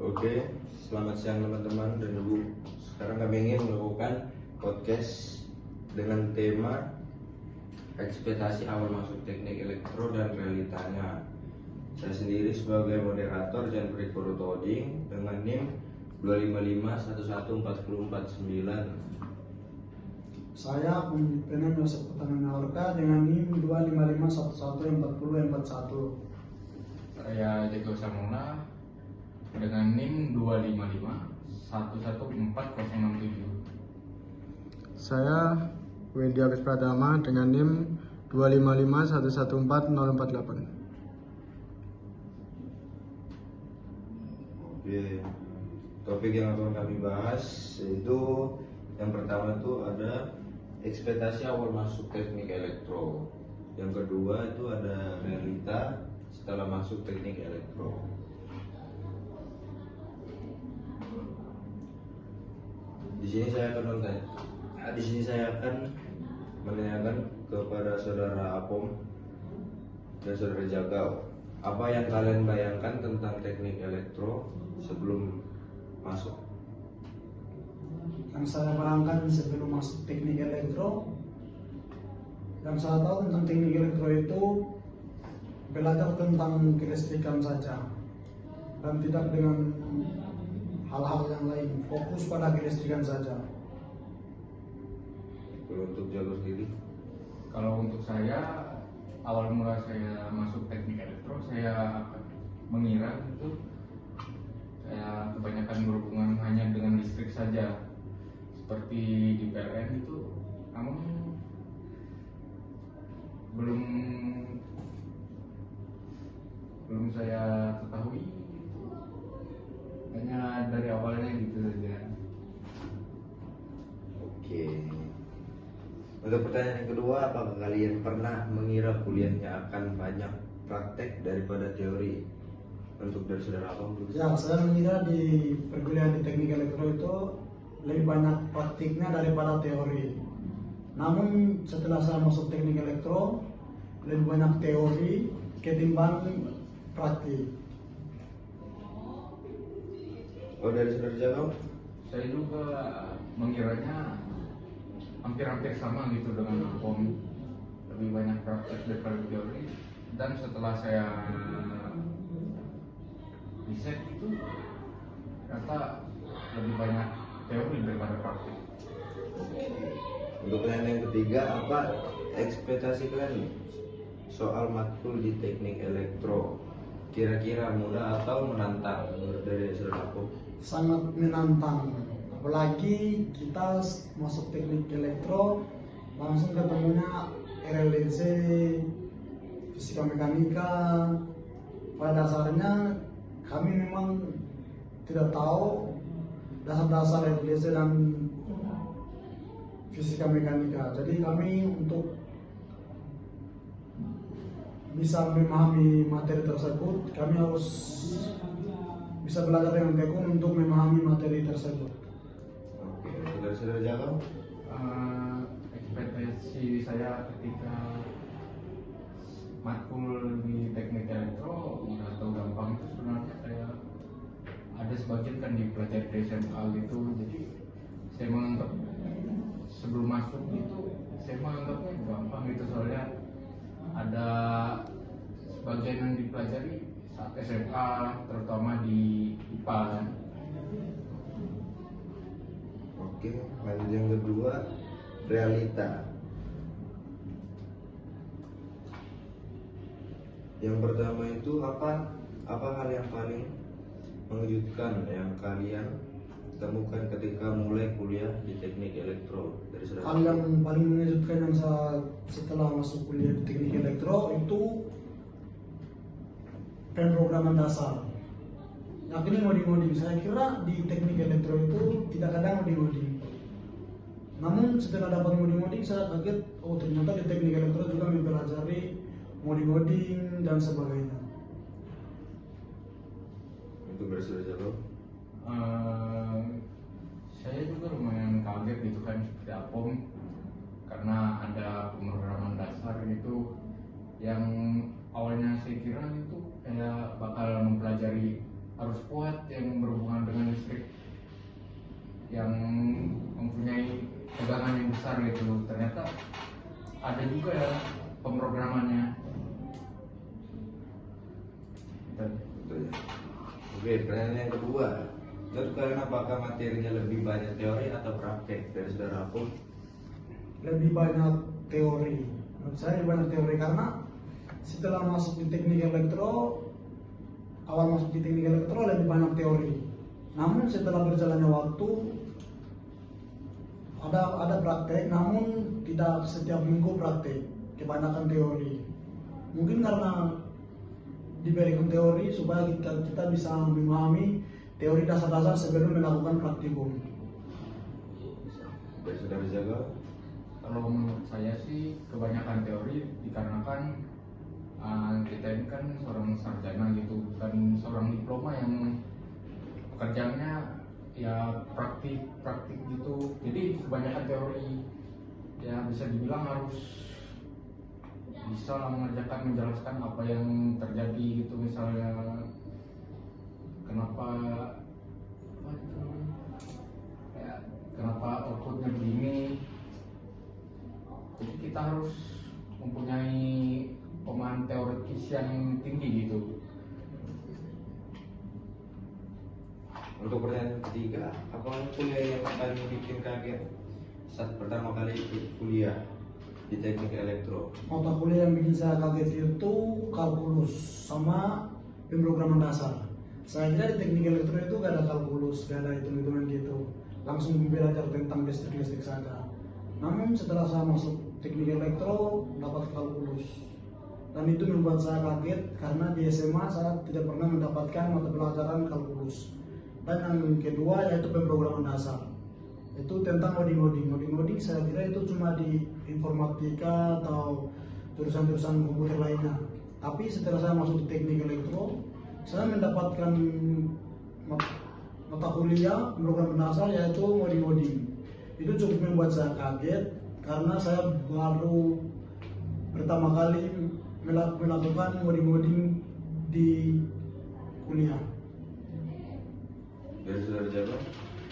Oke, selamat siang teman-teman dan ibu. Sekarang kami ingin melakukan podcast dengan tema ekspektasi awal masuk teknik elektro dan realitanya. Saya sendiri sebagai moderator Janfri Kurutoding dengan NIM 255114049. Saya pimpinan Yosef Pertamina Orka dengan NIM 255114041. Saya Jago Samona dengan NIM 255114067. Saya Wendy Agus Pratama dengan NIM 255114048. Oke, topik yang akan kami bahas yaitu yang pertama itu ada ekspektasi awal masuk teknik elektro. Yang kedua itu ada realita setelah masuk teknik elektro. Di sini saya akan menanyakan kepada saudara Apom dan saudara Jagau, apa yang kalian bayangkan tentang teknik elektro sebelum masuk? Yang saya bayangkan sebelum masuk teknik elektro, yang saya tahu tentang teknik elektro itu belajar tentang kelistrikan saja dan tidak dengan hal-hal yang lain, fokus pada kelistrikan saja. Kalau untuk Jago sendiri? Kalau untuk saya, awal mula saya masuk teknik elektro, saya mengira itu saya kebanyakan berhubungan hanya dengan listrik saja, seperti di PLN itu. Namun belum saya ketahui, hanya dari awalnya gitu saja. Oke. Untuk pertanyaan yang kedua, apakah kalian pernah mengira kuliahnya akan banyak praktek daripada teori? Untuk dari saudara Abang dulu. Ya, saya mengira di perkuliahan di teknik elektro itu lebih banyak praktiknya daripada teori. Namun setelah saya masuk teknik elektro, lebih banyak teori ketimbang praktik. Oh, dari saudara Jagau? Saya juga mengiranya hampir-hampir sama gitu dengan Apom, lebih banyak praktek daripada teori. Dan setelah saya riset itu ternyata lebih banyak teori daripada praktek. Untuk pertanyaan yang ketiga, apa ekspektasi kalian soal matkul di teknik elektro? Kira-kira mudah atau menantang menurut dari saudara Apom? Sangat menantang, apalagi kita masuk teknik elektro langsung ketemunya RLDC, fisika mekanika. Pada dasarnya kami memang tidak tahu dasar-dasar RLDC dan fisika mekanika, jadi kami untuk bisa memahami materi tersebut, kami harus bisa belajar dengan tekun untuk memahami materi tersebut. Oke, dari saudara Jagau? Ekspektasi saya ketika matkul di teknik elektro udah tahu gampang itu sebenarnya kayak ada sebagian kan dipelajari di SMA gitu, jadi saya menganggap sebelum masuk itu saya menganggapnya gampang gitu, soalnya ada sebagian yang dipelajari saat SMA, terutama di IPA kan. Oke, lanjut yang kedua, realita. Yang pertama itu apa hal yang paling mengejutkan yang kalian temukan ketika mulai kuliah di teknik elektro dari saudara? Hal yang paling mengejutkan yang saya setelah masuk kuliah di teknik elektro itu pemrograman dasar. Nah, ini ngoding-ngoding. Saya kira di teknik elektro itu tidak ada ngoding-ngoding. Namun setelah dapat ngoding-ngoding saya kaget, oh ternyata di teknik elektro juga mempelajari ngoding-ngoding dan sebagainya. Untuk dari saudara Jagau? Saya juga lumayan kaget gitu kan, seperti Apom, karena ada pemrograman dasar gitu yang awalnya saya kira itu kayak bakal mempelajari arus kuat berat yang berhubungan dengan listrik yang mempunyai tegangan yang besar gitu, ternyata ada juga ya pemrogramannya. Gitu. Betul ya. Oke, pertanyaan yang kedua. Menurut kalian apakah materinya lebih banyak teori atau praktek dari saudara aku? Lebih banyak teori. Menurut saya lebih banyak teori karena setelah masuk di teknik elektro, awal masuk di teknik elektro lebih banyak teori. Namun setelah berjalannya waktu ada praktek, namun tidak setiap minggu praktek, kebanyakan teori. Mungkin karena diberikan teori supaya kita bisa memahami teori dasar-dasar sebelum melakukan praktikum. Dari saudara Jaga? Kalau menurut saya sih kebanyakan teori dikarenakan kita ini kan seorang sarjana gitu, bukan seorang diploma yang pekerjaannya ya praktik gitu. Jadi kebanyakan teori ya bisa dibilang harus bisa lah menjelaskan apa yang terjadi gitu, misalnya kenapa outputnya begini. Jadi kita harus mempunyai pemahaman teoritis yang tinggi gitu. Untuk pertanyaan ketiga, apakah kuliah yang akan bikin kaget saat pertama kali ikut kuliah di teknik elektro? Mata kuliah yang bikin saya kaget itu kalkulus sama pemrograman dasar. Saya kira di teknik elektro itu gak ada kalkulus, gak ada hitung-hitungan gitu, langsung belajar tentang listrik saja. Namun setelah saya masuk teknik elektro dapat kalkulus, dan itu membuat saya kaget karena di SMA saya tidak pernah mendapatkan mata pelajaran kalkulus. Dan yang kedua yaitu pemrograman dasar, itu tentang coding saya kira itu cuma di informatika atau jurusan-jurusan komputer lainnya. Tapi setelah saya masuk di teknik elektro, saya mendapatkan mata kuliah pemrograman dasar yaitu coding. Itu cukup membuat saya kaget karena saya baru pertama kali melakukan coding di kuliah. Dari saudara Jaga?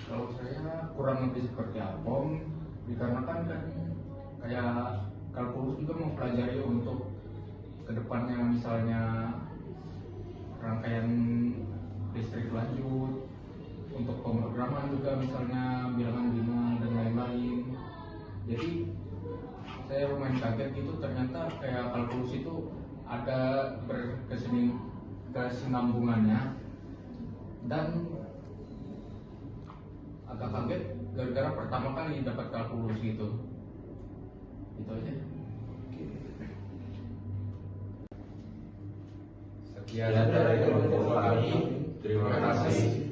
Kalau saya kurang lebih seperti Apom, dikarenakan kan kayak kalkulus juga mempelajari untuk kedepannya, misalnya rangkaian listrik lanjut, untuk pemrograman juga misalnya bilangan bina dan lain-lain. Jadi saya lumayan kaget gitu, ternyata kayak kalkulus itu ada kesinambungannya, dan agak kaget gara-gara pertama kali dapat kalkulus gitu. Itu aja. Sekian dari kelompok kami. Terima kasih.